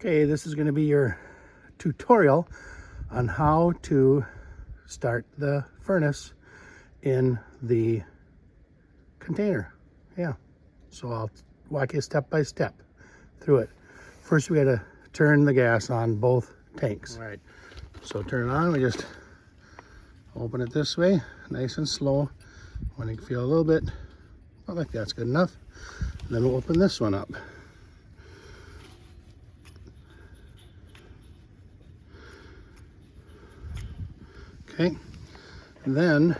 Okay, this is going to be your tutorial on how to start the furnace in the container. Yeah, so I'll walk you step by step through it. First, we got to turn the gas on both tanks. All right, so turn it on. We just open it this way, nice and slow. When you feel a little bit, I like that's good enough. And then we'll open this one up. Okay, and then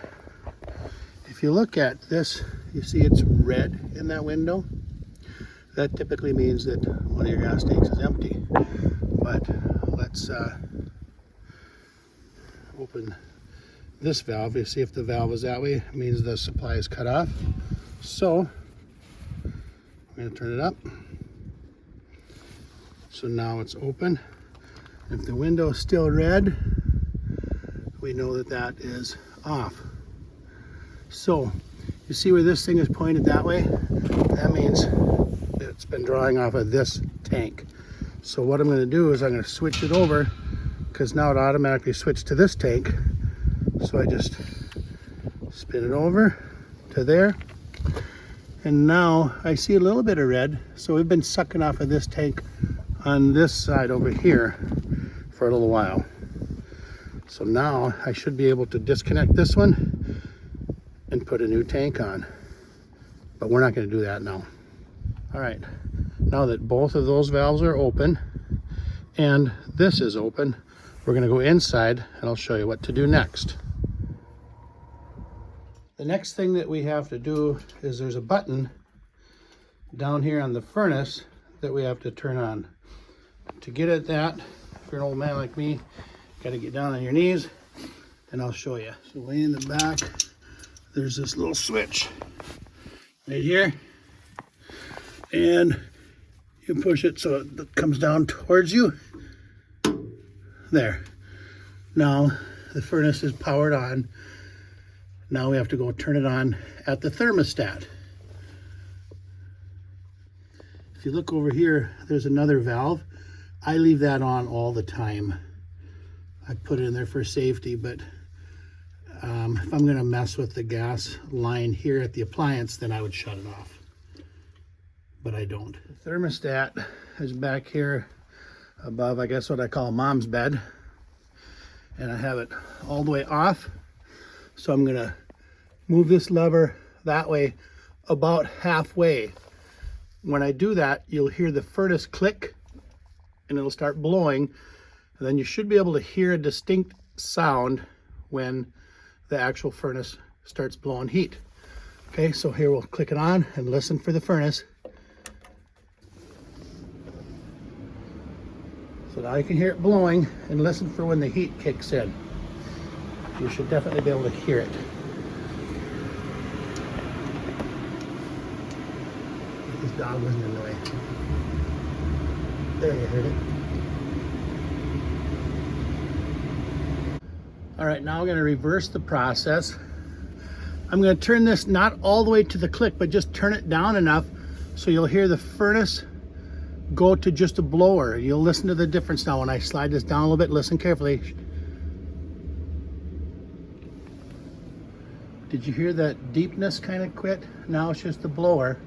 if you look at this, you see it's red in that window. That typically means that one of your gas tanks is empty. But let's open this valve. You see if the valve is that way, it means the supply is cut off. So I'm going to turn it up. So now it's open. If the window is still red, we know that that is off. So you see where this thing is pointed that way? That means it's been drawing off of this tank. So what I'm going to do is I'm going to switch it over, because now it automatically switched to this tank. So I just spin it over to there. And now I see a little bit of red. So we've been sucking off of this tank on this side over here for a little while. So now I should be able to disconnect this one and put a new tank on. But we're not going to do that now. All right, now that both of those valves are open and this is open, we're going to go inside and I'll show you what to do next. The next thing that we have to do is there's a button down here on the furnace that we have to turn on. To get at that, if you're an old man like me, got to get down on your knees and I'll show you. So way in the back, there's this little switch right here, and you push it so it comes down towards you. There. Now the furnace is powered on. Now we have to go turn it on at the thermostat. If you look over here, there's another valve. I leave that on all the time. I put it in there for safety, but if I'm going to mess with the gas line here at the appliance, then I would shut it off. But I don't. The thermostat is back here above, I guess what I call mom's bed. And I have it all the way off. So I'm going to move this lever that way about halfway. When I do that, you'll hear the furnace click and it'll start blowing. And then you should be able to hear a distinct sound when the actual furnace starts blowing heat. Okay, so here we'll click it on and listen for the furnace. So now you can hear it blowing and listen for when the heat kicks in. You should definitely be able to hear it. This dog wasn't in the way. There, you heard it. All right, now I'm going to reverse the process. I'm going to turn this not all the way to the click, but just turn it down enough so you'll hear the furnace go to just a blower. You'll listen to the difference now when I slide this down a little bit. Listen carefully. Did you hear that deepness kind of quit? Now it's just a blower.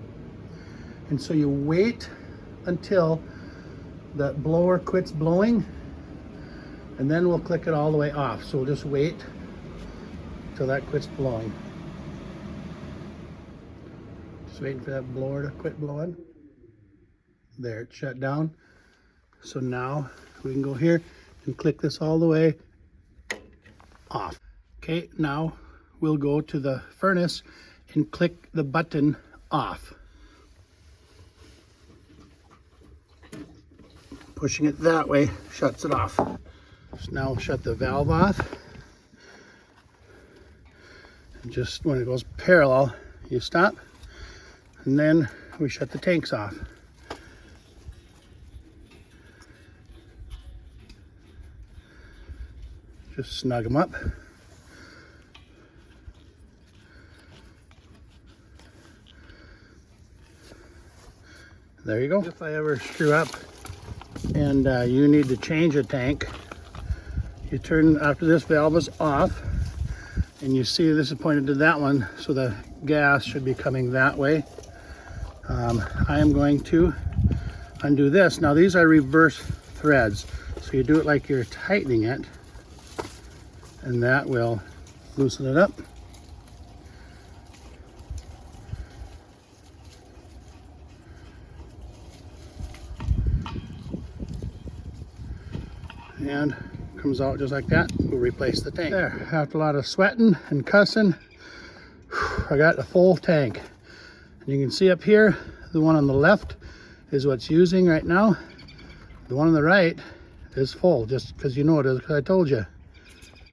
And so you wait until that blower quits blowing, and then we'll click it all the way off. So we'll just wait till that quits blowing. Just waiting for that blower to quit blowing. There, it's shut down. So now we can go here and click this all the way off. Okay, now we'll go to the furnace and click the button off. Pushing it that way shuts it off. So now we'll shut the valve off. And just when it goes parallel, you stop. And then we shut the tanks off. Just snug them up. There you go. If I ever screw up, and you need to change a tank, you turn after this valve is off, and you see this is pointed to that one, so the gas should be coming that way. I am going to undo this. Now these are reverse threads, so you do it like you're tightening it, and that will loosen it up. And comes out just like that. We'll replace the tank. There, after a lot of sweating and cussing, I got a full tank. And you can see up here, the one on the left is what's using right now. The one on the right is full, just because you know it is, because I told you.